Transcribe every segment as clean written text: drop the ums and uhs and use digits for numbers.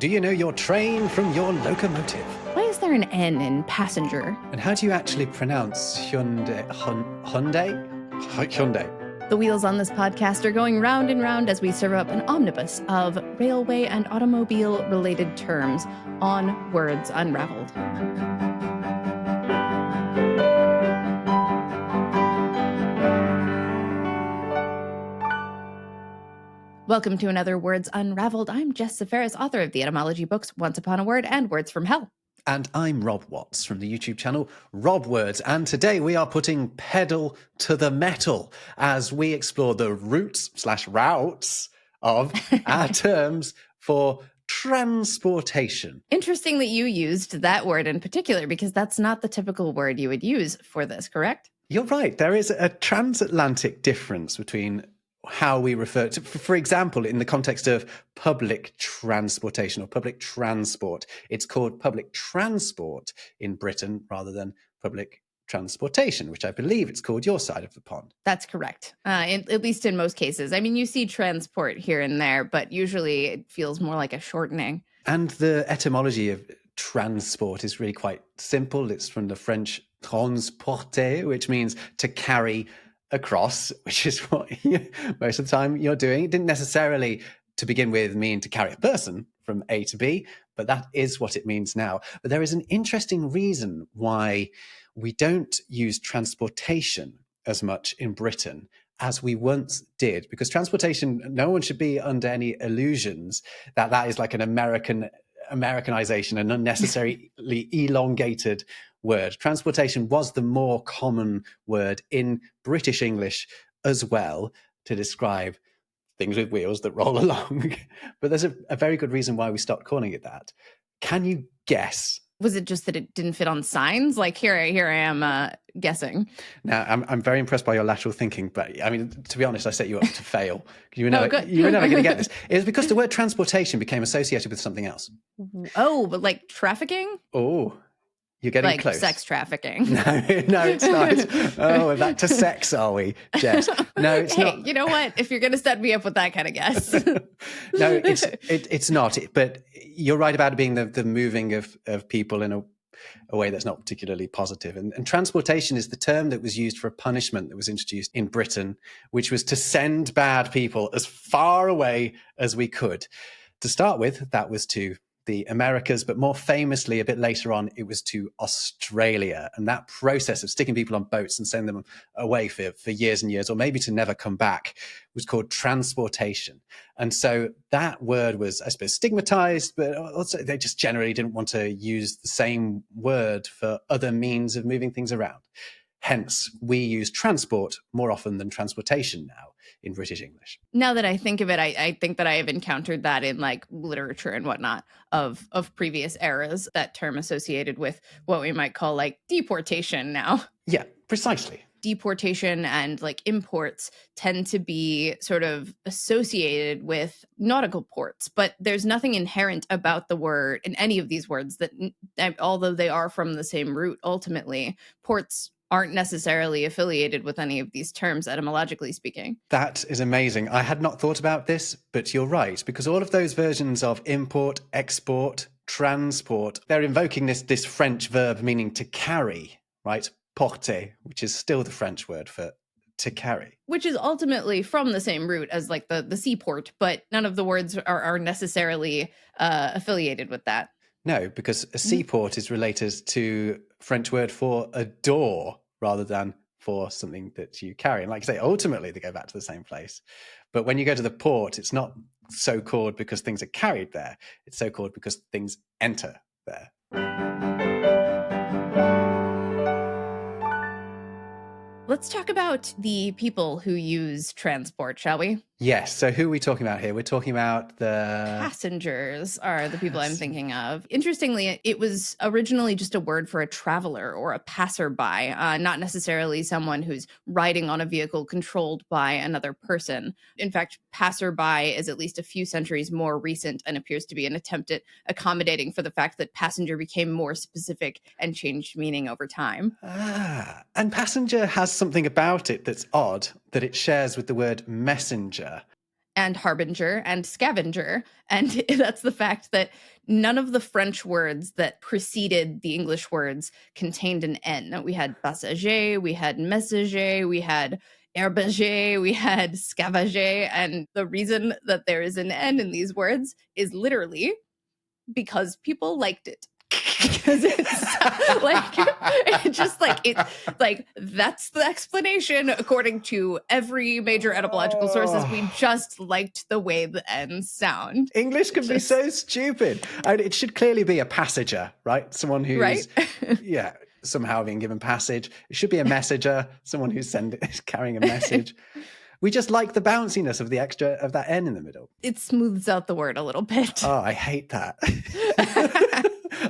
Do you know your train from your locomotive? Why is there an N in passenger? And how do you actually pronounce Hyundai? Hyundai. The wheels on this podcast are going round and round as we serve up an omnibus of railway and automobile-related terms on Words Unravelled. Welcome to another Words Unravelled. I'm Jess Seferis, author of the Etymology books Once Upon a Word and Words from Hell. And I'm Rob Watts from the YouTube channel Rob Words. And today we are putting pedal to the metal as we explore the routes of our terms for transportation. Interesting that you used that word in particular, because that's not the typical word you would use for this, correct? You're right. There is a transatlantic difference between how we refer to, for example, in the context of public transportation or public transport, it's called public transport in Britain rather than public transportation, which I believe it's called your side of the pond. That's correct, at least in most cases. I mean, you see transport here and there, but usually it feels more like a shortening. And the etymology of transport is really quite simple. It's from the French transporter, which means to carry across, which is what most of the time you're doing. It didn't necessarily, to begin with, mean to carry a person from A to B, but that is what it means now. But there is an interesting reason why we don't use transportation as much in Britain as we once did, because transportation, no one should be under any illusions that that is like an Americanization, an unnecessarily elongated word. Transportation was the more common word in British English as well to describe things with wheels that roll along. But there's a very good reason why we stopped calling it that. Can you guess? Was it just that it didn't fit on signs? Like here I am guessing. Now, I'm very impressed by your lateral thinking, but I mean, to be honest, I set you up to fail. You were never going to get this. It was because the word transportation became associated with something else. Oh, but like trafficking? Oh, you're getting like close. Sex trafficking. No, it's not. Oh, we're back to sex, are we, Jess? No, it's not. Hey, you know what? If you're going to set me up with that kind of guess. No, it's not. But you're right about it being the moving of people in a way that's not particularly positive. And transportation is the term that was used for a punishment that was introduced in Britain, which was to send bad people as far away as we could. To start with, that was to the Americas, but more famously, a bit later on, it was to Australia. And that process of sticking people on boats and sending them away for years and years, or maybe to never come back, was called transportation. And so that word was, I suppose, stigmatized, but also they just generally didn't want to use the same word for other means of moving things around. Hence, we use transport more often than transportation now in British English. Now that I think of it, I think that I have encountered that in like literature and whatnot of previous eras, that term associated with what we might call like deportation now. Yeah, precisely. Deportation and like imports tend to be sort of associated with nautical ports, but there's nothing inherent about the word in any of these words that, although they are from the same root, ultimately, ports aren't necessarily affiliated with any of these terms, etymologically speaking. That is amazing. I had not thought about this, but you're right, because all of those versions of import, export, transport, they're invoking this French verb meaning to carry, right? Porter, which is still the French word for to carry. Which is ultimately from the same root as like the seaport, but none of the words are necessarily affiliated with that. No, because a seaport is related to French word for a door rather than for something that you carry. And like I say, ultimately they go back to the same place. But when you go to the port, it's not so called because things are carried there. It's so called because things enter there. Let's talk about the people who use transport, shall we? Yes. So who are we talking about here? We're talking about the passengers are the people I'm thinking of. Interestingly, it was originally just a word for a traveler or a passerby, not necessarily someone who's riding on a vehicle controlled by another person. In fact, passerby is at least a few centuries more recent and appears to be an attempt at accommodating for the fact that passenger became more specific and changed meaning over time. And passenger has something about it that's odd that it shares with the word messenger. and harbinger and scavenger. And that's the fact that none of the French words that preceded the English words contained an N. We had passager, we had messager, we had herbager, we had scavager. And the reason that there is an N in these words is literally because people liked it. Because it's like it's just like it like that's the explanation according to every major etymological sources. We just liked the way the N's sound. English can be so stupid. And it should clearly be a passenger, right? Someone who's right? yeah, somehow being given passage. It should be a messenger, someone who's carrying a message. We just like the bounciness of the extra of that N in the middle. It smooths out the word a little bit. Oh, I hate that.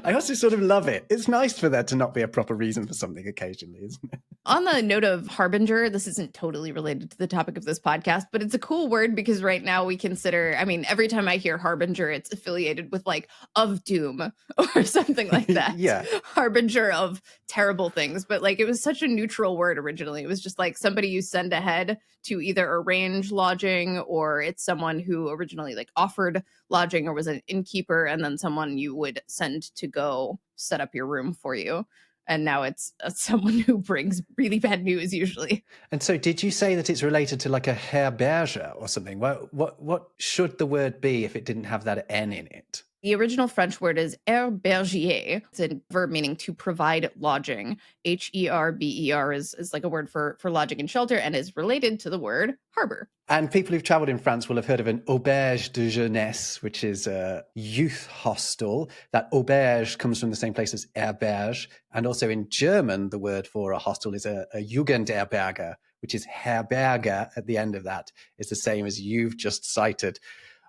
I also sort of love it. It's nice for there to not be a proper reason for something occasionally, isn't it? On the note of harbinger, this isn't totally related to the topic of this podcast, but it's a cool word because right now we consider, I mean, every time I hear harbinger, it's affiliated with like of doom or something like that. Yeah. Harbinger of terrible things. But like it was such a neutral word originally. It was just like somebody you send ahead to either arrange lodging, or it's someone who originally like offered lodging or was an innkeeper, and then someone you would send to go set up your room for you. And now it's someone who brings really bad news usually. And so did you say that it's related to like a herberge or something? What should the word be if it didn't have that N in it? The original French word is herbergier. It's a verb meaning to provide lodging. Herber is like a word for lodging and shelter and is related to the word harbor. And people who've traveled in France will have heard of an auberge de jeunesse, which is a youth hostel. That auberge comes from the same place as herberge. And also in German, the word for a hostel is a Jugendherberge, which is Herberge at the end of that. It's the same as you've just cited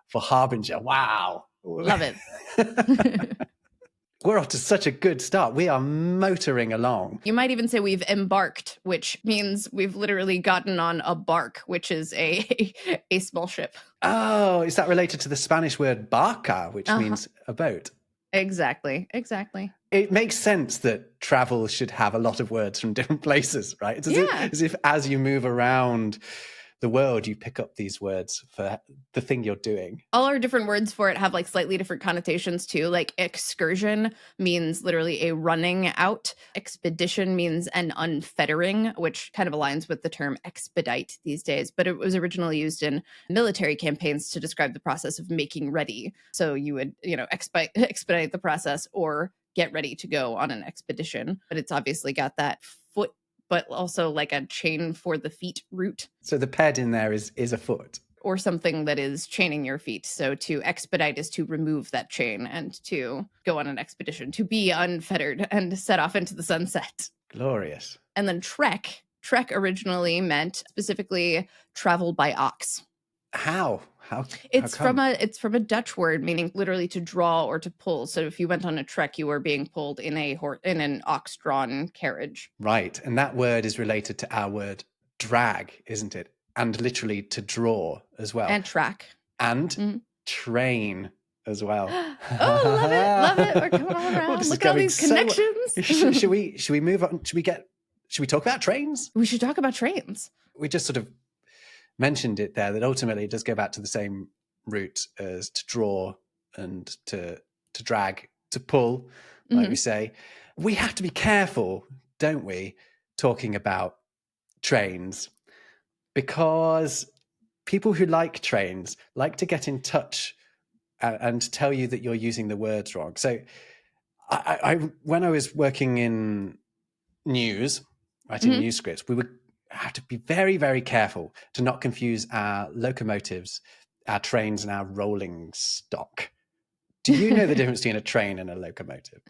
for harbinger. Wow. Love it. We're off to such a good start. We are motoring along. You might even say we've embarked, which means we've literally gotten on a bark, which is a small ship. Oh, is that related to the Spanish word barca, which means a boat? Exactly. It makes sense that travel should have a lot of words from different places, right? It's as if as you move around the world, you pick up these words for the thing you're doing. All our different words for it have like slightly different connotations too. Like excursion means literally a running out. Expedition means an unfettering, which kind of aligns with the term expedite these days. But it was originally used in military campaigns to describe the process of making ready. So you would, expedite the process or get ready to go on an expedition. But it's obviously got that foot, but also like a chain for the feet route. So the ped in there is a foot. Or something that is chaining your feet. So to expedite is to remove that chain and to go on an expedition, to be unfettered and set off into the sunset. Glorious. And then trek originally meant specifically travel by ox. How? It's from a Dutch word meaning literally to draw or to pull. So if you went on a trek, you were being pulled in an ox-drawn carriage. Right, and that word is related to our word drag, isn't it? And literally to draw as well. And track. And train as well. Oh, love it. We're coming all around. Look at all these connections. Should we move on? Should we talk about trains? We should talk about trains. We just sort of mentioned it there, that ultimately it does go back to the same root as to draw and to drag, to pull, like we say. We have to be careful, don't we, talking about trains, because people who like trains like to get in touch and tell you that you're using the words wrong. So I when I was working in news, writing news scripts, we would have to be very, very careful to not confuse our locomotives, our trains, and our rolling stock. Do you know the difference between a train and a locomotive?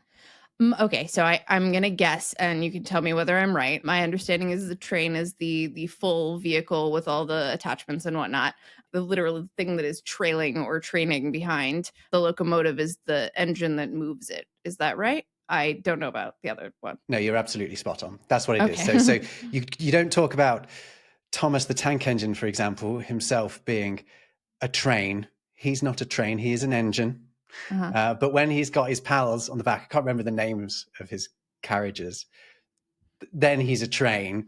Okay, so I'm going to guess, and you can tell me whether I'm right. My understanding is the train is the full vehicle with all the attachments and whatnot. The literal thing that is trailing or training behind. The locomotive is the engine that moves it. Is that right? I don't know about the other one. No, you're absolutely spot on. That's what it is. So you don't talk about Thomas the Tank Engine, for example, himself being a train. He's not a train. He is an engine. But when he's got his pals on the back, I can't remember the names of his carriages, then he's a train.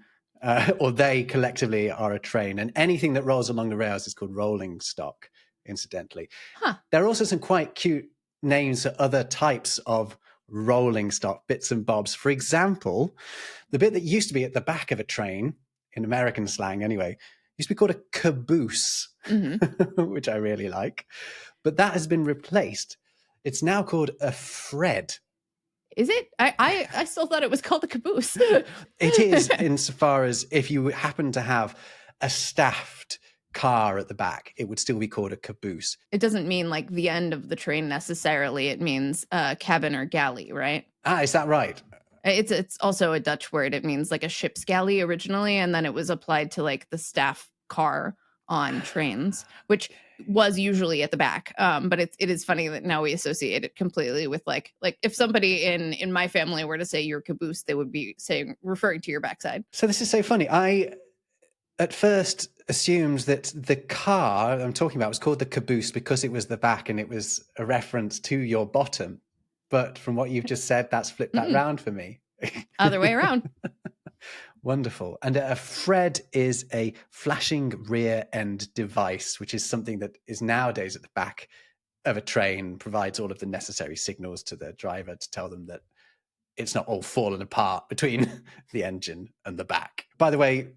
or they collectively are a train. And anything that rolls along the rails is called rolling stock, incidentally. Huh. There are also some quite cute names for other types of rolling stock, bits and bobs. For example, the bit that used to be at the back of a train, in American slang anyway, used to be called a caboose, which I really like. But that has been replaced. It's now called a Fred. Is it? I still thought it was called a caboose. It is, insofar as if you happen to have a staffed car at the back, it would still be called a caboose. It doesn't mean like the end of the train necessarily. It means cabin or galley, right? Ah, is that right? It's also a Dutch word. It means like a ship's galley originally, and then it was applied to like the staff car on trains, which was usually at the back. But it is funny that now we associate it completely with like if somebody in my family were to say your caboose, they would be referring to your backside. So this is so funny. I at first assumed that the car I'm talking about was called the caboose because it was the back and it was a reference to your bottom. But from what you've just said, that's flipped that round for me. Other way around. Wonderful. And a Fred is a flashing rear end device, which is something that is nowadays at the back of a train, provides all of the necessary signals to the driver to tell them that it's not all fallen apart between the engine and the back. By the way,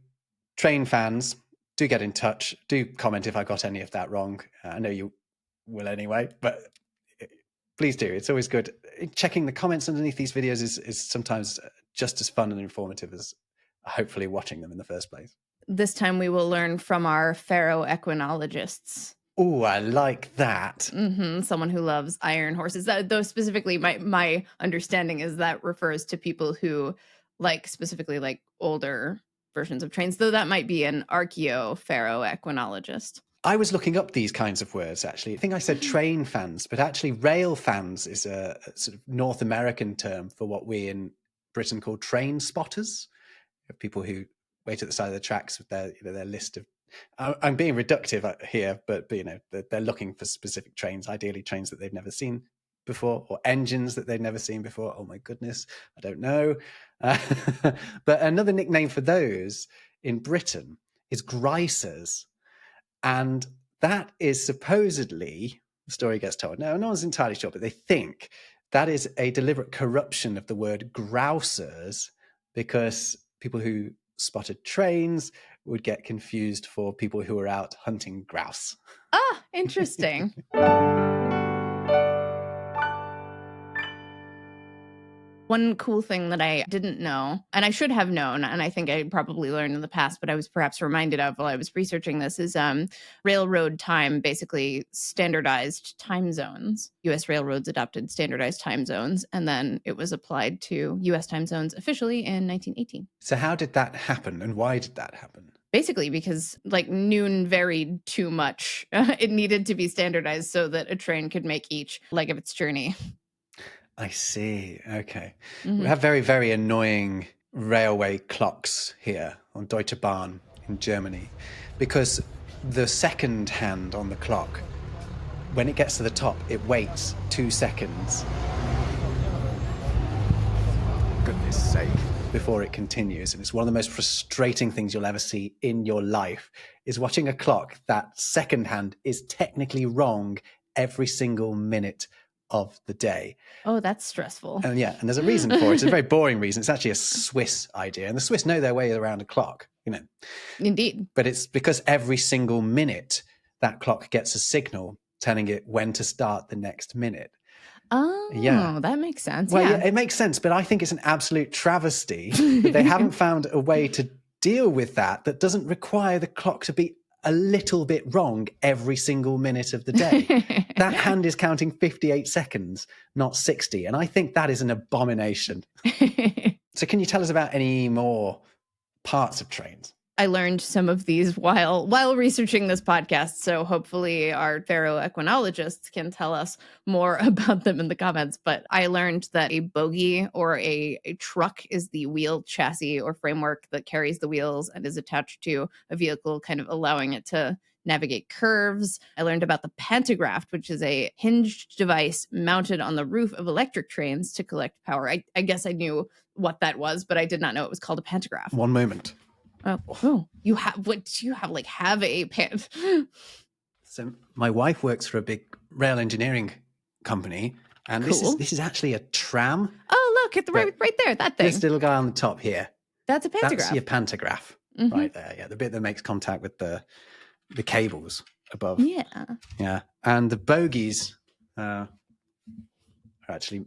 train fans, do get in touch. Do comment if I got any of that wrong. I know you will anyway, but please do. It's always good. Checking the comments underneath these videos is sometimes just as fun and informative as hopefully watching them in the first place. This time we will learn from our ferroequinologists. Oh, I like that. Someone who loves iron horses. Though specifically, my understanding is that refers to people who specifically like older versions of trains, though that might be an archaeo-ferroequinologist. I was looking up these kinds of words, actually. I think I said train fans, but actually rail fans is a sort of North American term for what we in Britain call train spotters. People who wait at the side of the tracks with their list of... I'm being reductive here, but they're looking for specific trains, ideally trains that they've never seen before, or engines that they've never seen before. Oh my goodness, I don't know. But another nickname for those in Britain is greisers. And that is supposedly, the story gets told, no one's entirely sure, but they think that is a deliberate corruption of the word grousers, because people who spotted trains would get confused for people who were out hunting grouse. Ah, interesting. One cool thing that I didn't know, and I should have known, and I think I probably learned in the past, but I was perhaps reminded of while I was researching this, is railroad time basically standardized time zones. U.S. railroads adopted standardized time zones, and then it was applied to U.S. time zones officially in 1918. So how did that happen, and why did that happen? Basically, because noon varied too much. It needed to be standardized so that a train could make each leg of its journey. I see. Okay. We have very, very annoying railway clocks here on Deutsche Bahn in Germany, because the second hand on the clock, when it gets to the top, it waits 2 seconds. Goodness sake. Before it continues. And it's one of the most frustrating things you'll ever see in your life, is watching a clock that second hand is technically wrong every single minute of the day. Oh, that's stressful. And there's a reason for it. It's a very boring reason. It's actually a Swiss idea, and the Swiss know their way around a clock, Indeed. But it's because every single minute that clock gets a signal telling it when to start the next minute. Oh, that makes sense. Well, yeah, it makes sense, but I think it's an absolute travesty that they haven't found a way to deal with that doesn't require the clock to be a little bit wrong every single minute of the day. That hand is counting 58 seconds, not 60. And I think that is an abomination. So can you tell us about any more parts of trains? I learned some of these while researching this podcast, so hopefully our ferroequinologists can tell us more about them in the comments. But I learned that a bogie or a truck is the wheel chassis or framework that carries the wheels and is attached to a vehicle, kind of allowing it to navigate curves. I learned about the pantograph, which is a hinged device mounted on the roof of electric trains to collect power. I guess I knew what that was, but I did not know it was called a pantograph. One moment. You have what? Do you have have a pan? So my wife works for a big rail engineering company, and Cool. this is actually a tram. Oh, look, it's right there, that thing. This little guy on the top here. That's a pantograph. That's your pantograph right there. Yeah, the bit that makes contact with the cables above. Yeah. Yeah, and the bogies are actually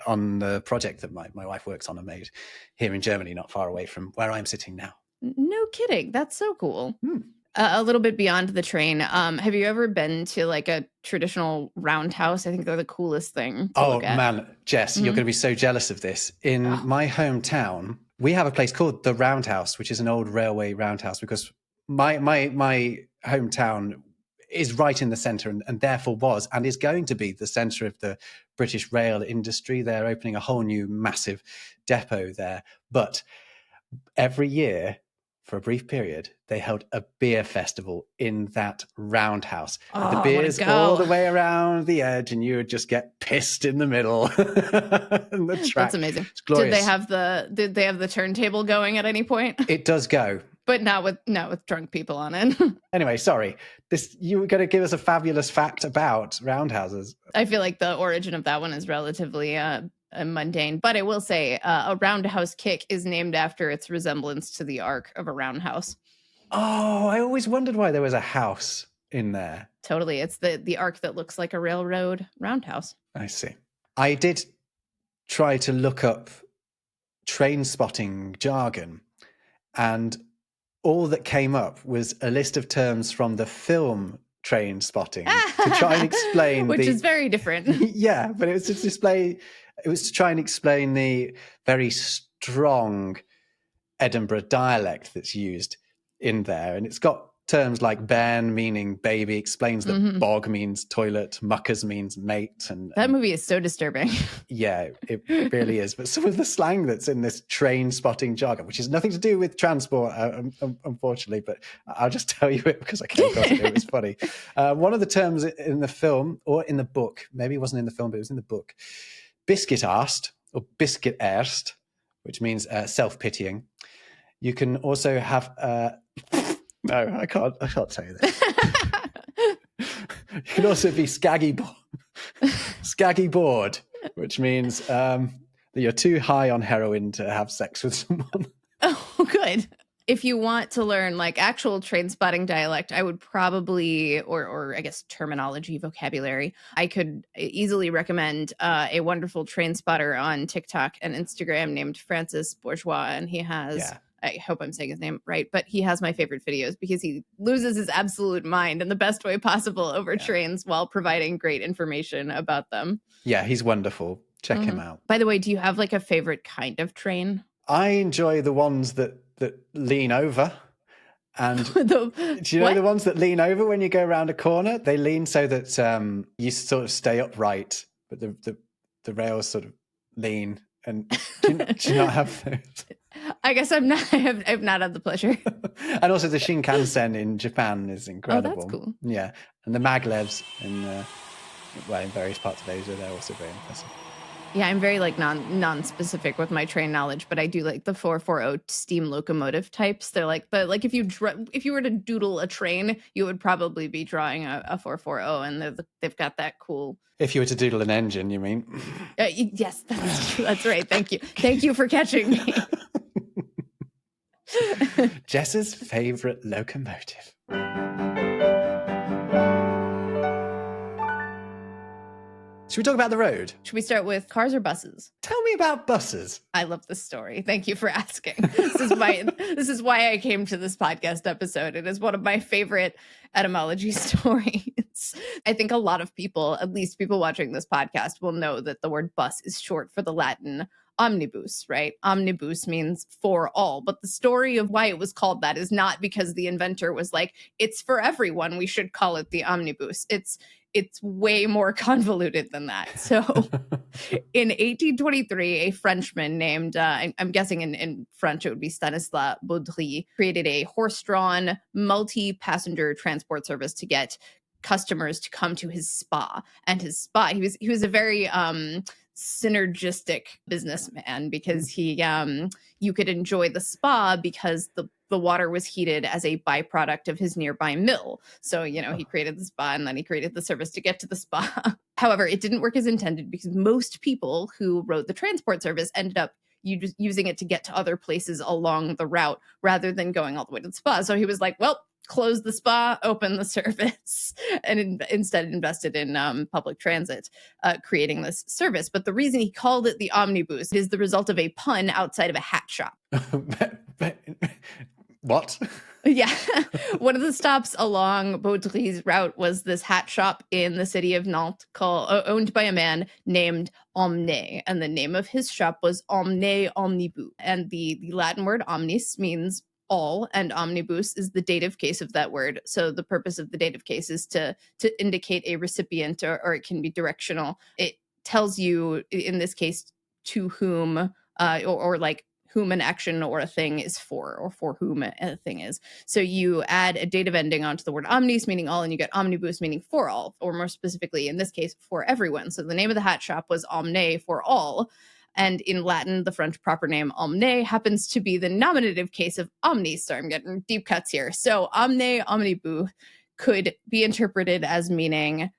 on the project that my wife works on, are made here in Germany, not far away from where I'm sitting now. No kidding. That's so cool. A little bit beyond the train. Have you ever been to a traditional roundhouse? I think they're the coolest thing to look at. Man, Jess, you're going to be so jealous of this. In my hometown, we have a place called the Roundhouse, which is an old railway roundhouse, because my hometown is right in the center, and therefore was and is going to be the center of the British rail industry. They're opening a whole new massive depot there. But every year, for a brief period, they held a beer festival in that roundhouse. The beer's all the way around the edge, and you would just get pissed in the middle. And the track. That's amazing. It's glorious. Did they have the turntable going at any point? It does go, but not with drunk people on it. Anyway, sorry. You were going to give us a fabulous fact about roundhouses. I feel like the origin of that one is relatively mundane, but I will say a roundhouse kick is named after its resemblance to the arc of a roundhouse. Oh, I always wondered why there was a house in there. Totally. It's the arc that looks like a railroad roundhouse. I see. I did try to look up train spotting jargon, and all that came up was a list of terms from the film Train Spotting to try and explain which is very different. Yeah, but it was to try and explain the very strong Edinburgh dialect that's used in there. And it's got terms like bairn meaning baby, explains that bog means toilet, muckers means mate. And that movie is so disturbing. Yeah, it really is. But some of the slang that's in this train spotting jargon, which has nothing to do with transport, unfortunately, but I'll just tell you it because I came across it. It was funny. One of the terms in the film, or in the book, maybe it wasn't in the film, but it was in the book, biscuit arsed or biscuit erst, which means self-pitying. You can also have no, I can't tell you this. You can also be scaggy bored, which means that you're too high on heroin to have sex with someone. Oh, good. If you want to learn actual train spotting dialect, I would probably, or I guess terminology, vocabulary, I could easily recommend a wonderful train spotter on TikTok and Instagram named Francis Bourgeois. And he has, I hope I'm saying his name right, but he has my favorite videos because he loses his absolute mind in the best way possible over trains while providing great information about them. Yeah, he's wonderful. Check him out. By the way, do you have a favorite kind of train? I enjoy the ones that lean over. And do you know the ones that lean over when you go around a corner? They lean so that you sort of stay upright, but the rails sort of lean. And do you not have those? I guess I've not had the pleasure. And also the Shinkansen in Japan is incredible. Oh, that's cool. Yeah, and the maglevs in various parts of Asia, they're also very impressive. Yeah, I'm very non-specific with my train knowledge, but I do like the 440 steam locomotive types. They're if you were to doodle a train, you would probably be drawing a 440, and they've got that cool. If you were to doodle an engine, you mean? Yes, that's right. Thank you for catching me. Jess's favorite locomotive. Should we talk about the road? Should we start with cars or buses? Tell me about buses. I love this story. Thank you for asking. This is why I came to this podcast episode. It is one of my favorite etymology stories. I think a lot of people, at least people watching this podcast, will know that the word bus is short for the Latin omnibus, right? Omnibus means for all. But the story of why it was called that is not because the inventor was like, it's for everyone, we should call it the omnibus. It's way more convoluted than that. So in 1823, a Frenchman named, I'm guessing in French it would be Stanislas Baudry, created a horse-drawn multi-passenger transport service to get customers to come to his spa. And his spa, he was a very synergistic businessman because he you could enjoy the spa because the water was heated as a byproduct of his nearby mill. So, he created the spa and then he created the service to get to the spa. However, it didn't work as intended because most people who rode the transport service ended up using it to get to other places along the route rather than going all the way to the spa. So he was like, well, close the spa, open the service, and instead invested in public transit, creating this service. But the reason he called it the omnibus is the result of a pun outside of a hat shop. What? Yeah. One of the stops along Baudry's route was this hat shop in the city of Nantes owned by a man named Omne. And the name of his shop was Omne Omnibus. And the Latin word omnis means all, and omnibus is the dative case of that word. So the purpose of the dative case is to indicate a recipient, or it can be directional. It tells you, in this case, to whom, or like whom an action or a thing is for, or for whom a thing is. So you add a dative ending onto the word omnis, meaning all, and you get omnibus, meaning for all, or more specifically, in this case, for everyone. So the name of the hat shop was Omne, for all. And in Latin, the French proper name omne happens to be the nominative case of omnis. So I'm getting deep cuts here. So omne omnibus could be interpreted as meaning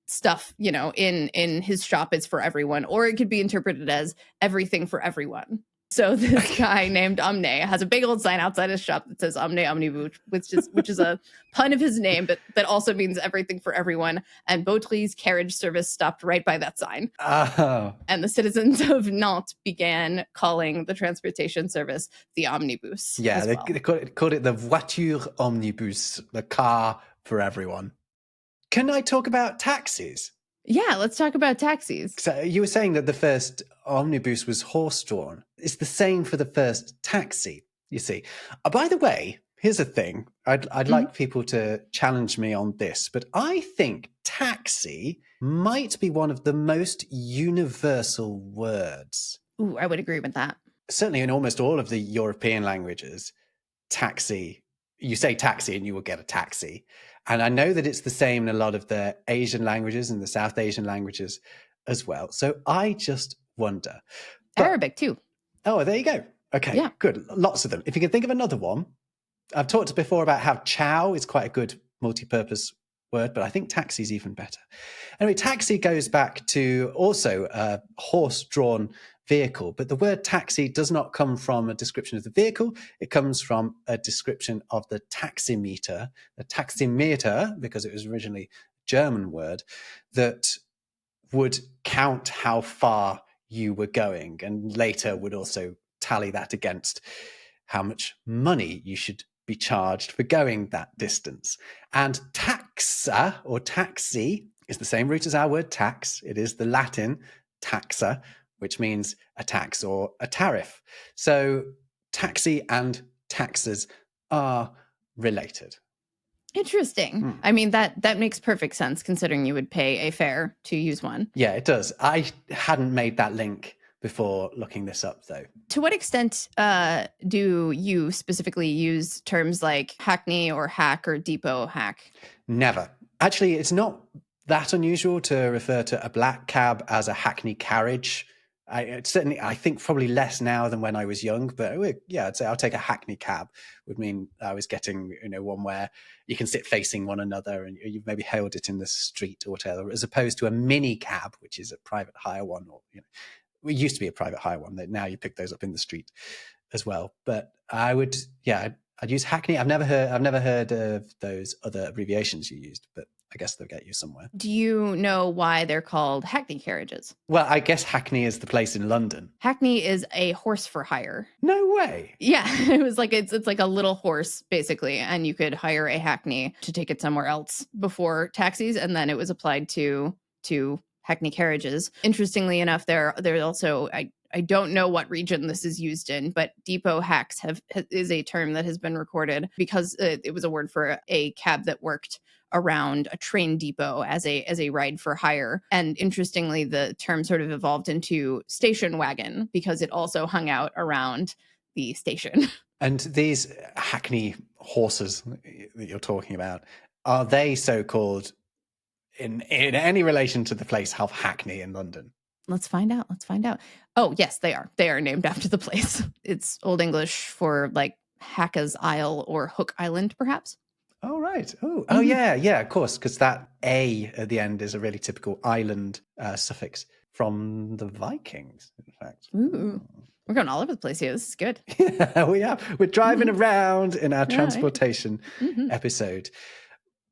stuff, in his shop is for everyone, or it could be interpreted as everything for everyone. So this guy named Omne has a big old sign outside his shop that says Omne Omnibus, which is a pun of his name, but that also means everything for everyone. And Baudry's carriage service stopped right by that sign. Oh. And the citizens of Nantes began calling the transportation service the omnibus. Yeah, they called it the voiture omnibus, the car for everyone. Can I talk about taxis? Yeah, let's talk about taxis. So you were saying that the first omnibus was horse-drawn. It's the same for the first taxi, you see. By the way, here's a thing. I'd like people to challenge me on this, but I think taxi might be one of the most universal words. Ooh, I would agree with that. Certainly in almost all of the European languages, taxi, you say taxi and you will get a taxi. And I know that it's the same in a lot of the Asian languages and the South Asian languages as well. So I just wonder. Arabic too. Oh, there you go. Okay, yeah. Good. Lots of them. If you can think of another one. I've talked before about how chow is quite a good multi-purpose word, but I think taxi is even better. Anyway, taxi goes back to also a horse-drawn vehicle, but the word taxi does not come from a description of the vehicle. It comes from a description of the taximeter, because it was originally a German word, that would count how far you were going and later would also tally that against how much money you should be charged for going that distance. And taxa or taxi is the same root as our word tax. It is the Latin taxa, which means a tax or a tariff. So taxi and taxes are related. Interesting. I mean, that makes perfect sense considering you would pay a fare to use one. Yeah, it does. I hadn't made that link before looking this up, though. To what extent do you specifically use terms like hackney or hack or depot hack? Never. Actually, it's not that unusual to refer to a black cab as a hackney carriage. I think probably less now than when I was young, but yeah, I'd say I'll take a hackney cab would mean I was getting, one where you can sit facing one another and you've maybe hailed it in the street or whatever, as opposed to a mini cab, which is a private hire one, or, it used to be a private hire one that now you pick those up in the street as well. But I'd use hackney. I've never heard of those other abbreviations you used, but I guess they'll get you somewhere. Do you know why they're called hackney carriages? Well, I guess Hackney is the place in London. Hackney is a horse for hire. No way. Yeah, it was like it's like a little horse basically, and you could hire a hackney to take it somewhere else before taxis, and then it was applied to hackney carriages. Interestingly enough, there also I don't know what region this is used in, but depot hacks is a term that has been recorded because it was a word for a cab that worked around a train depot as a ride for hire. And interestingly, the term sort of evolved into station wagon because it also hung out around the station. And these hackney horses that you're talking about, are they so-called in any relation to the place of Hackney in London? Let's find out. Let's find out. Oh, yes, they are. They are named after the place. It's Old English for like Hacka's Isle or Hook Island, perhaps. Oh, right. Oh, Mhm. yeah, of course, because that A at the end is a really typical island suffix from the Vikings, in fact. Ooh, we're going all over the place here. This is good. Yeah, we are. We're driving around in our Yeah, transportation Mhm. episode.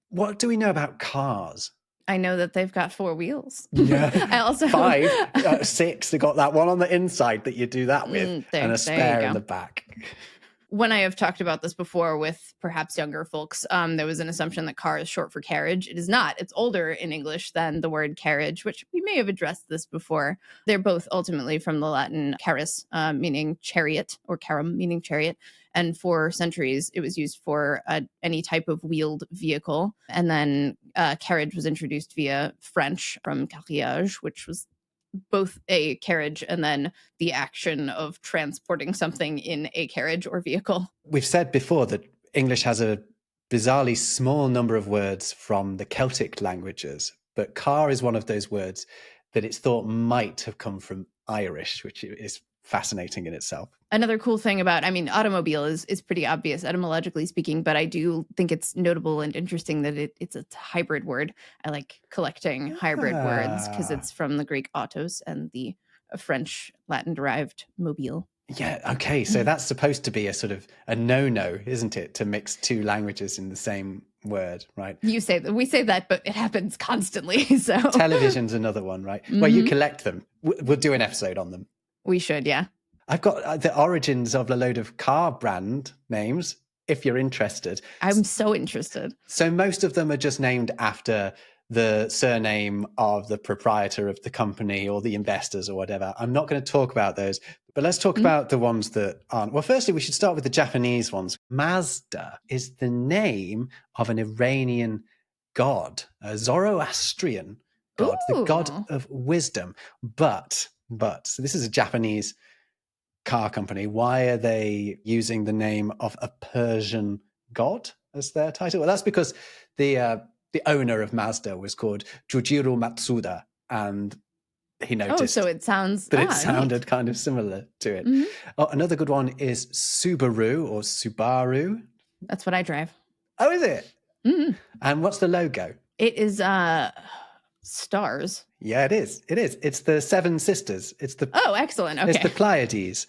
What do we know about cars? I know that they've got 4 wheels. Yeah, I also 5, 6. They got that one on the inside that you do that with, and a spare in the back. When I have talked about this before with perhaps younger folks, there was an assumption that car is short for carriage. It is not. It's older in English than the word carriage, which we may have addressed this before. They're both ultimately from the Latin carus, meaning chariot, or carum, meaning chariot. And for centuries, it was used for any type of wheeled vehicle. And then carriage was introduced via French from carriage, which was both a carriage and then the action of transporting something in a carriage or vehicle. We've said before that English has a bizarrely small number of words from the Celtic languages, but car is one of those words that it's thought might have come from Irish, which is fascinating in itself. Another cool thing about, automobile is pretty obvious etymologically speaking, but I do think it's notable and interesting that it's a hybrid word. I like collecting hybrid words because it's from the Greek autos and the French Latin derived mobile. Yeah, okay. So that's supposed to be a sort of a no-no, isn't it, to mix 2 languages in the same word, right? You say that, we say that, but it happens constantly. So Television's another one, right? Well, you collect them. We'll do an episode on them. We should, yeah. I've got the origins of a load of car brand names, if you're interested. I'm so interested. So most of them are just named after the surname of the proprietor of the company or the investors or whatever. I'm not going to talk about those, but let's talk about the ones that aren't. Well, firstly, we should start with the Japanese ones. Mazda is the name of an Iranian god, a Zoroastrian god, the god of wisdom. But, so this is a Japanese car company. Why are they using the name of a Persian god as their title? Well, that's because the owner of Mazda was called Jujiro Matsuda, and he noticed so it sounds that it sounded kind of similar to it. Mhm. Oh, another good one is Subaru or Subaru. That's what I drive. Oh, is it? Mm-hmm. And what's the logo? It is stars. Yeah, it is. It is. It's the Seven Sisters. It's the excellent. Okay. It's the Pleiades,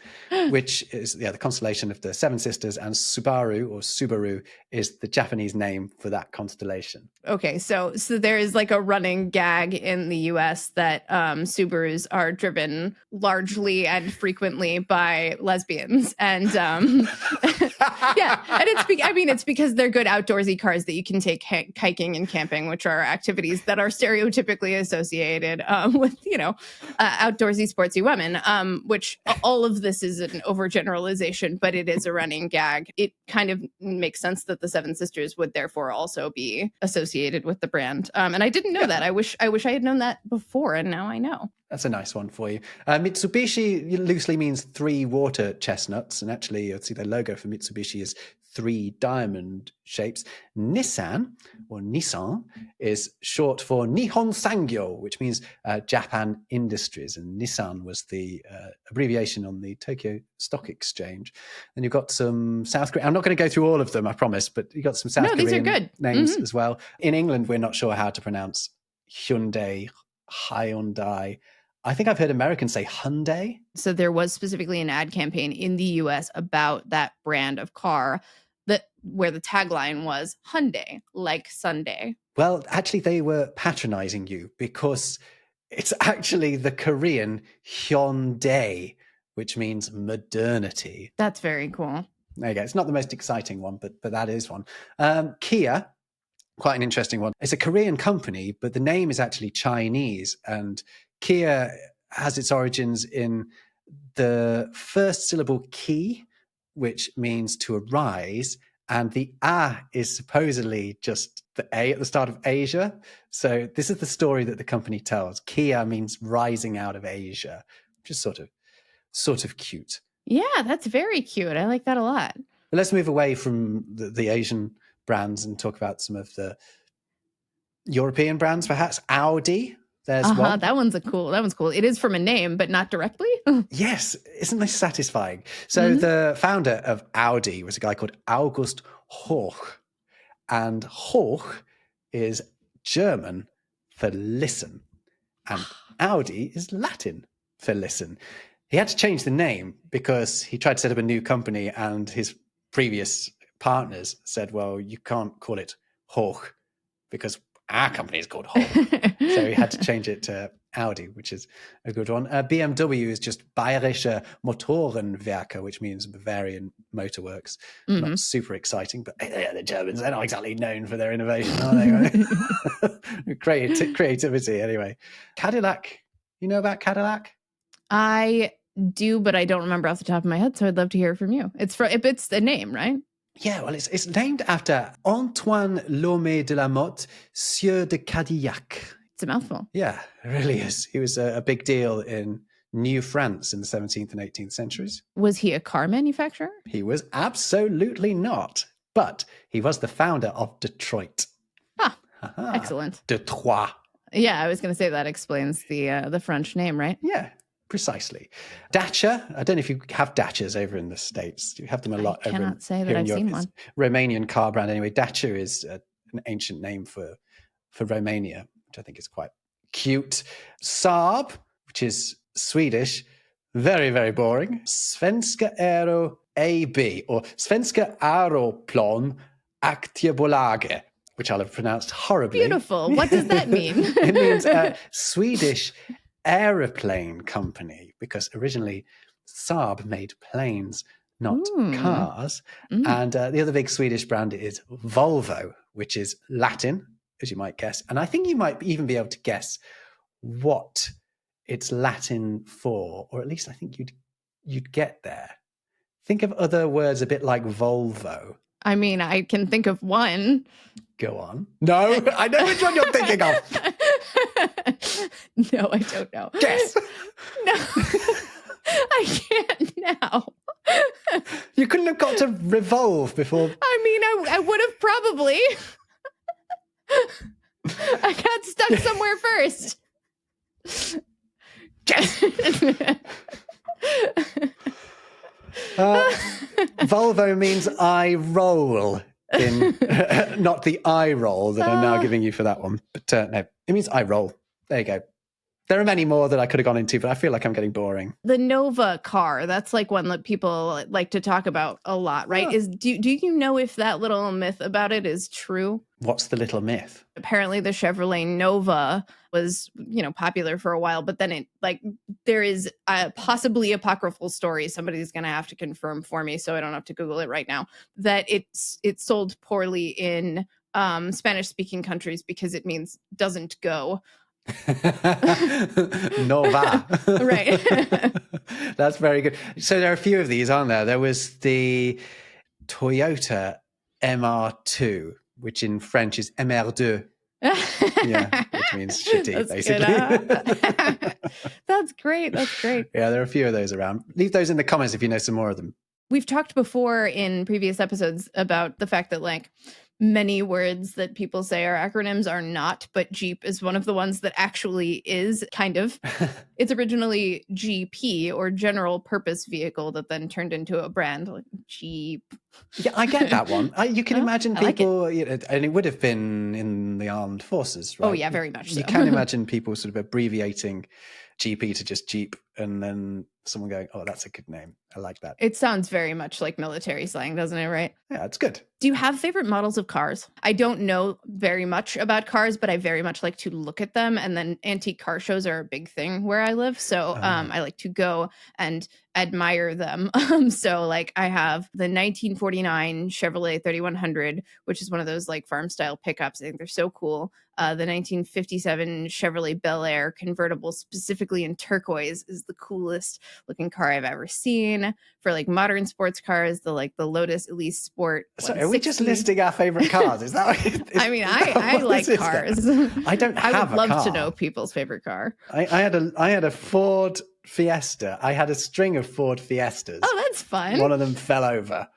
which is the constellation of the Seven Sisters, and Subaru is the Japanese name for that constellation. Okay, so there is like a running gag in the U.S. that Subarus are driven largely and frequently by lesbians, and yeah, and it's because they're good outdoorsy cars that you can take hiking and camping, which are activities that are stereotypically associated with outdoorsy sportsy women. Which all of this is an overgeneralization, but it is a running gag. It kind of makes sense that the Seven Sisters would therefore also be associated with the brand. And I didn't know that. I wish I had known that before, and now I know. That's a nice one for you. Mitsubishi loosely means 3 water chestnuts, and actually you'll see the logo for Mitsubishi is 3 diamond shapes. Nissan, or Nissan, is short for Nihon Sangyo, which means Japan Industries, and Nissan was the abbreviation on the Tokyo Stock Exchange. And you've got some South Korean, I'm not going to go through all of them, I promise, but you've got some South Korean these are good. names as well. In England, we're not sure how to pronounce Hyundai. I think I've heard Americans say Hyundai. So there was specifically an ad campaign in the US about that brand of car where the tagline was Hyundai, like Sunday. Well, actually, they were patronizing you because it's actually the Korean Hyundai, which means modernity. That's very cool. There you go. It's not the most exciting one, but that is one. Kia, quite an interesting one. It's a Korean company, but the name is actually Chinese, and Kia has its origins in the first syllable ki, which means to arise, and the a is supposedly just the a at the start of Asia. So this is the story that the company tells. Kia means rising out of Asia, which is sort of cute. Yeah, that's very cute. I like that a lot. But let's move away from the Asian brands and talk about some of the European brands, perhaps. Audi. There's one. That one's cool. It is from a name, but not directly. Yes, isn't this satisfying? So the founder of Audi was a guy called August Hoch, and Hoch is German for listen, and Audi is Latin for listen. He had to change the name because he tried to set up a new company, and his previous partners said, well, you can't call it Hoch because our company is called Hoch. So he had to change it to Audi, which is a good one. BMW is just Bayerische Motorenwerke, which means Bavarian Motorworks. Not super exciting, but the Germans, they're not exactly known for their innovation, are they? Creativity, anyway. Cadillac, you know about Cadillac? I do, but I don't remember off the top of my head, so I'd love to hear from you. It's the name, right? Yeah, well, it's named after Antoine Lomé de la Motte, Sieur de Cadillac. It's a mouthful. Yeah, it really is. He was a big deal in New France in the 17th and 18th centuries. Was he a car manufacturer? He was absolutely not, but he was the founder of Detroit. Excellent. Detroit. Yeah, I was going to say that explains the French name, right? Yeah, precisely. Dacia. I don't know if you have Dacias over in the States. You have them a lot. I cannot say that I've seen one. Romanian car brand anyway. Dacia is an ancient name for Romania, which I think is quite cute. Saab, which is Swedish, very, very boring. Svenska Aero AB, or Svenska Aeroplan Aktiebolag, which I'll have pronounced horribly. Beautiful. What does that mean? It means Swedish aeroplane company, because originally Saab made planes, not cars. And the other big Swedish brand is Volvo, which is Latin, as you might guess. And I think you might even be able to guess what it's Latin for, or at least I think you'd get there. Think of other words a bit like Volvo. I mean, I can think of one. Go on. No, I know which one you're thinking of. No, I don't know. Guess. No, I can't now. You couldn't have got to revolve before. I mean, I would have probably. I got stuck somewhere first. Guess. Volvo means I roll in not the eye roll that I'm now giving you for that one, but no, it means I roll. There you go. There are many more that I could have gone into, but I feel like I'm getting boring. The Nova car, that's like one that people like to talk about a lot, right? Do you know if that little myth about it is true? What's the little myth? Apparently the Chevrolet Nova was, popular for a while, but then there is a possibly apocryphal story. Somebody's going to have to confirm for me, so I don't have to Google it right now, that it sold poorly in Spanish-speaking countries because it means doesn't go. Nova. Right. That's very good. So there are a few of these, aren't there? There was the Toyota MR2, which in French is MR2. Yeah, which means shitty, that's basically. Good, That's great. Yeah, there are a few of those around. Leave those in the comments if you know some more of them. We've talked before in previous episodes about the fact that many words that people say are acronyms are not, but Jeep is one of the ones that actually is kind of. It's originally GP, or General Purpose Vehicle, that then turned into a brand like Jeep. Yeah, I get that one. You can imagine people, like and it would have been in the armed forces, right? Oh yeah, very much so. You can imagine people sort of abbreviating GP to just Jeep, and then someone going, oh, that's a good name. I like that. It sounds very much like military slang, doesn't it, right? Yeah, it's good. Do you have favorite models of cars? I don't know very much about cars, but I very much like to look at them. And then antique car shows are a big thing where I live. So I like to go and admire them. So I have the 1949 Chevrolet 3100, which is one of those farm style pickups. I think they're so cool. The 1957 Chevrolet Bel Air convertible, specifically in turquoise, is the coolest looking car I've ever seen. For modern sports cars, the Lotus Elise Sport. So are we just listing our favorite cars? Is that? I mean, I like cars. I don't have a car. I would love to know people's favorite car. I had a Ford Fiesta. I had a string of Ford Fiestas. Oh, that's fun. One of them fell over.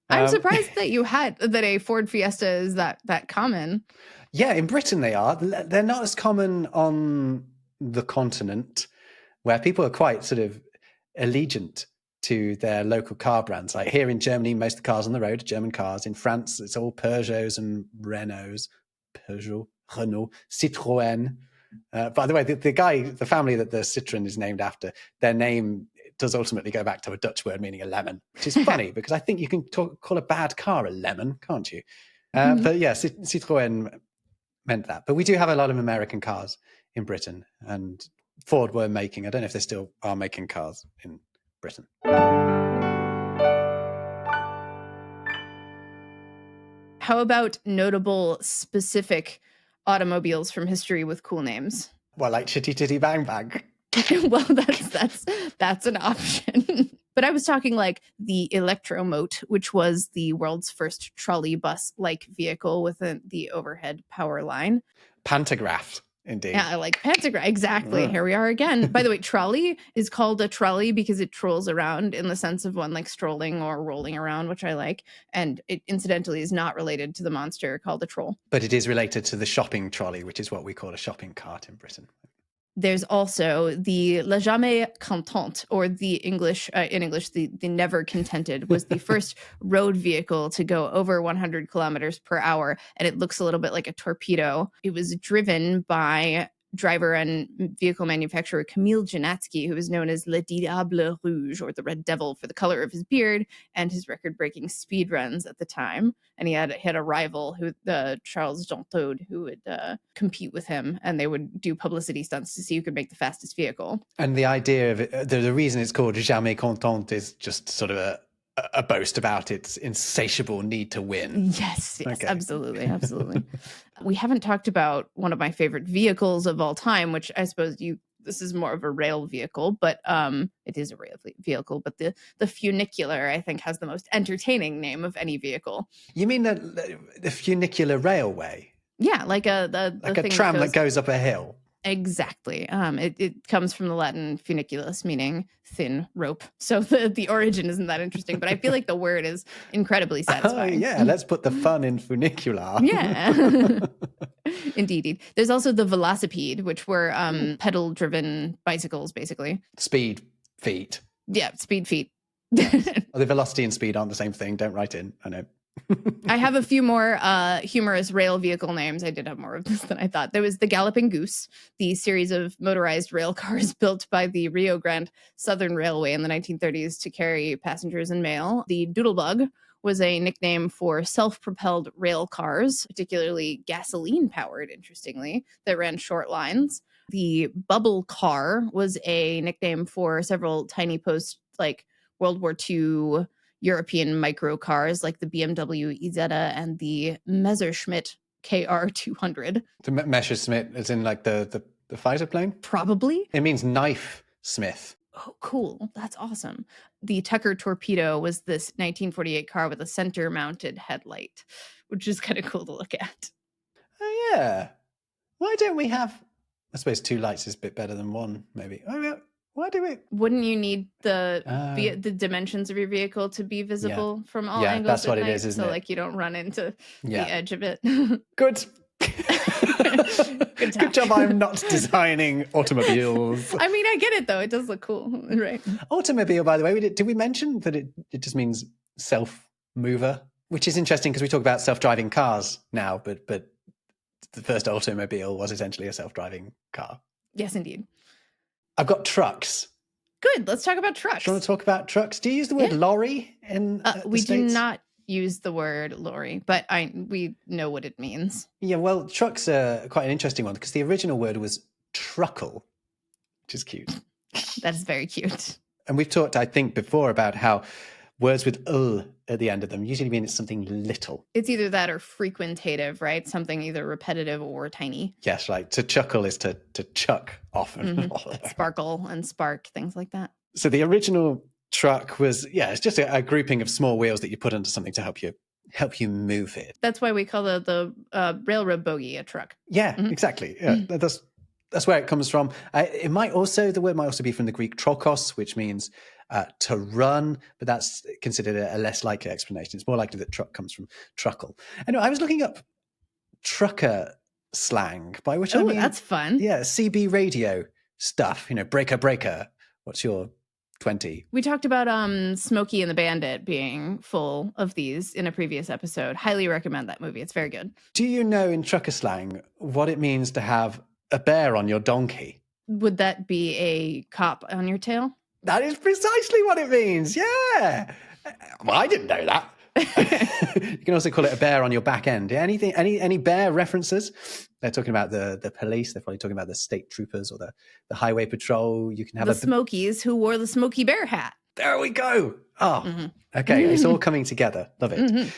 I'm surprised that a Ford Fiesta is that common. Yeah, in Britain they are. They're not as common on the continent where people are quite sort of allegiant to their local car brands. Like here in Germany, most of the cars on the road are German cars. In France, it's all Peugeots and Renaults. Peugeot, Renault, Citroën. By the way, the family that the Citroën is named after, their name does ultimately go back to a Dutch word meaning a lemon, which is funny because I think you can call a bad car a lemon, can't you? But yeah, Citroën meant that. But we do have a lot of American cars in Britain, and Ford were making, I don't know if they still are making cars in Britain. How about notable specific automobiles from history with cool names? Well, like Chitty Titty Bang Bang. Well, that's an option. But I was talking like the Electromote, which was the world's first trolley bus-like vehicle with the overhead power line. Pantograph, indeed. Yeah, I like pantograph. Exactly. Here we are again. By the way, trolley is called a trolley because it trolls around in the sense of one like strolling or rolling around, which I like. And it incidentally is not related to the monster called a troll. But it is related to the shopping trolley, which is what we call a shopping cart in Britain. There's also the La Jamais Contente, or the English, in English, the never contented, was the first road vehicle to go over 100 kilometers per hour. And it looks a little bit like a torpedo. It was driven by driver and vehicle manufacturer Camille Janatsky, who was known as Le Diable Rouge, or the Red Devil, for the color of his beard and his record-breaking speed runs at the time. And he had a rival, Charles Jontaud, who would compete with him, and they would do publicity stunts to see who could make the fastest vehicle. And the idea of it, the reason it's called Jamais Contente is just sort of a boast about its insatiable need to win. Yes, okay. Absolutely. We haven't talked about one of my favorite vehicles of all time, which I suppose this is more of a rail vehicle, but it is a rail vehicle. But the funicular, I think, has the most entertaining name of any vehicle. You mean the funicular railway? Yeah, like a tram that goes up a hill. Exactly. It comes from the Latin funiculus, meaning thin rope. So the origin isn't that interesting, but I feel like the word is incredibly satisfying. Oh, yeah, let's put the fun in funicular. Yeah. Indeed. There's also the velocipede, which were pedal-driven bicycles, basically. Speed feet. Yeah, speed feet. The velocity and speed aren't the same thing. Don't write in. I know. I have a few more humorous rail vehicle names. I did have more of this than I thought. There was the Galloping Goose, the series of motorized rail cars built by the Rio Grande Southern Railway in the 1930s to carry passengers and mail. The Doodlebug was a nickname for self-propelled rail cars, particularly gasoline-powered, interestingly, that ran short lines. The Bubble Car was a nickname for several tiny post, like World War II European micro cars like the BMW Isetta and the Messerschmitt KR200. The Messerschmitt is in like the fighter plane? Probably. It means knife smith. Oh, cool. That's awesome. The Tucker Torpedo was this 1948 car with a center-mounted headlight, which is kind of cool to look at. Oh, yeah. Why don't we have... I suppose two lights is a bit better than one, maybe. Oh, yeah. Why do we... Wouldn't you need the dimensions of your vehicle to be visible from all angles? Yeah, that's what it is, isn't it? So, like, you don't run into the edge of it. Good. Good job I'm not designing automobiles. I mean, I get it, though. It does look cool, right? Automobile, by the way, did we mention that it just means self-mover? Which is interesting because we talk about self-driving cars now, but the first automobile was essentially a self-driving car. Yes, indeed. I've got trucks. Good. Let's talk about trucks. Do you want to talk about trucks? Do you use the word lorry in we the States? do not use the word lorry, but we know what it means. Yeah, well, trucks are quite an interesting one because the original word was truckle, which is cute. That's very cute. And we've talked, I think, before about how words with "ul" at the end of them usually mean it's something little. It's either that or frequentative, right? Something either repetitive or tiny. Yes, right. To chuckle is to chuck often. Mm-hmm. Sparkle and spark, things like that. So the original truck was, it's just a grouping of small wheels that you put into something to help you move it. That's why we call the railroad bogie a truck. Yeah, exactly. Yeah, that's where it comes from. The word might also be from the Greek trokos, which means to run, but that's considered a less likely explanation. It's more likely that truck comes from truckle. Anyway, I was looking up trucker slang, by which I Oh, mean, that's fun. yeah, CB radio stuff, breaker, breaker. What's your 20? We talked about Smokey and the Bandit being full of these in a previous episode. Highly recommend that movie. It's very good. Do you know in trucker slang what it means to have a bear on your donkey? Would that be a cop on your tail? That is precisely what it means. Yeah. Well, I didn't know that. You can also call it a bear on your back end. Any bear references? They're talking about the police. They're probably talking about the state troopers or the highway patrol. You can have the Smokies who wore the Smokey Bear hat. There we go. Oh, okay. It's all coming together. Love it.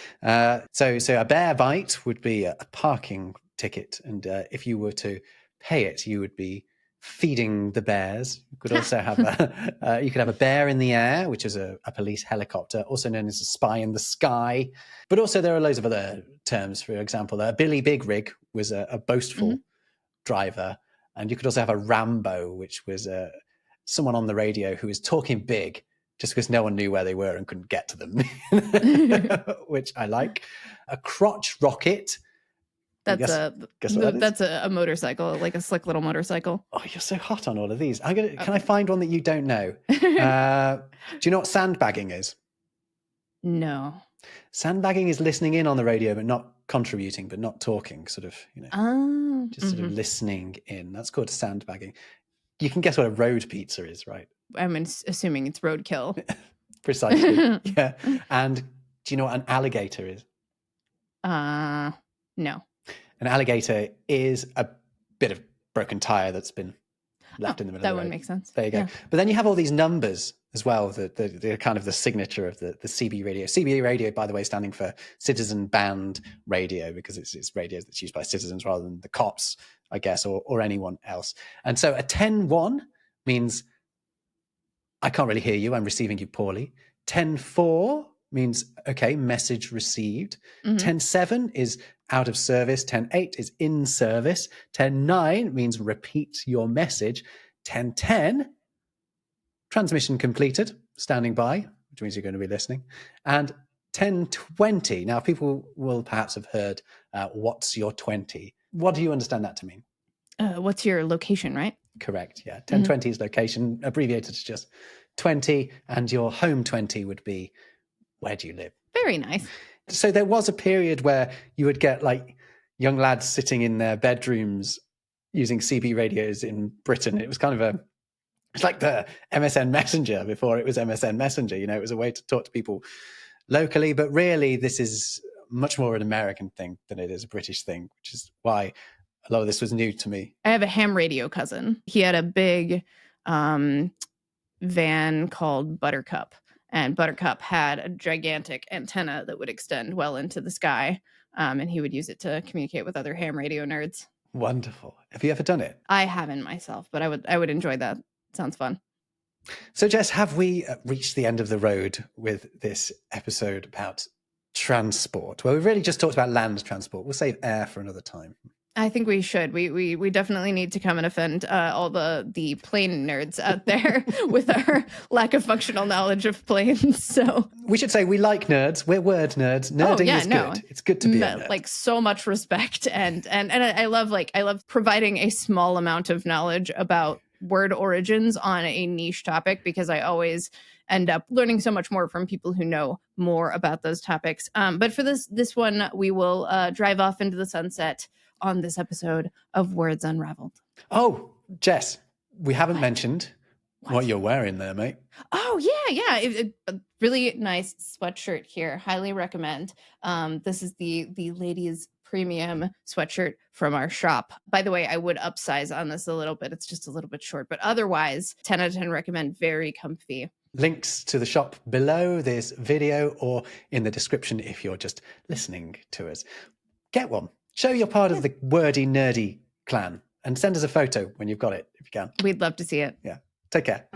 So a bear bite would be a parking ticket, and if you were to pay it, you would be feeding the bears. You could also have a bear in the air, which is a police helicopter, also known as a spy in the sky. But also there are loads of other terms. For example, Billy Big Rig was a boastful driver. And you could also have a Rambo, which was someone on the radio who was talking big just because no one knew where they were and couldn't get to them, which I like. A crotch rocket. Guess that's a motorcycle, like a slick little motorcycle. Oh, you're so hot on all of these. Can I find one that you don't know? Do you know what sandbagging is? No. Sandbagging is listening in on the radio, but not contributing, but not talking, sort of, sort of listening in. That's called sandbagging. You can guess what a road pizza is, right? I'm assuming it's roadkill. Precisely. Yeah. And do you know what an alligator is? No. An alligator is a bit of broken tire that's been left in the middle of the road. That would make sense. There you go. Yeah. But then you have all these numbers as well, the kind of the signature of the CB radio. CB radio, by the way, standing for Citizen Band Radio, because it's radio that's used by citizens rather than the cops, I guess, or anyone else. And so a 10-1 means I can't really hear you, I'm receiving you poorly. 10-4 means, okay, message received. 10-7 is out of service. 10-8 is in service. 10-9 means repeat your message. 10-10, transmission completed, standing by, which means you're going to be listening. And 10-20, now people will perhaps have heard, what's your 20? What do you understand that to mean? What's your location, right? Correct, yeah. 10-20 is location, abbreviated to just 20, and your home 20 would be, where do you live? Very nice. So there was a period where you would get like young lads sitting in their bedrooms using CB radios in Britain. It was kind of it's like the MSN Messenger before it was MSN Messenger. It was a way to talk to people locally, but really this is much more an American thing than it is a British thing, which is why a lot of this was new to me. I have a ham radio cousin. He had a big van called Buttercup. And Buttercup had a gigantic antenna that would extend well into the sky. And he would use it to communicate with other ham radio nerds. Wonderful. Have you ever done it? I haven't myself, but I would enjoy that. Sounds fun. So, Jess, have we reached the end of the road with this episode about transport? Well, we've really just talked about land transport. We'll save air for another time. I think we should. We definitely need to come and offend all the plane nerds out there with our lack of functional knowledge of planes. So we should say we like nerds. We're word nerds. Nerding is good. It's good to be a nerd. Like so much respect and I love providing a small amount of knowledge about word origins on a niche topic, because I always end up learning so much more from people who know more about those topics. But for this one, we will drive off into the sunset on this episode of Words Unravelled. Oh, Jess, we haven't mentioned what you're wearing there, mate. Oh, yeah. A really nice sweatshirt here. Highly recommend. This is the ladies' premium sweatshirt from our shop. By the way, I would upsize on this a little bit. It's just a little bit short, but otherwise, 10 out of 10 recommend. Very comfy. Links to the shop below this video or in the description if you're just listening to us. Get one. Show you're part of the wordy, nerdy clan and send us a photo when you've got it, if you can. We'd love to see it. Yeah. Take care.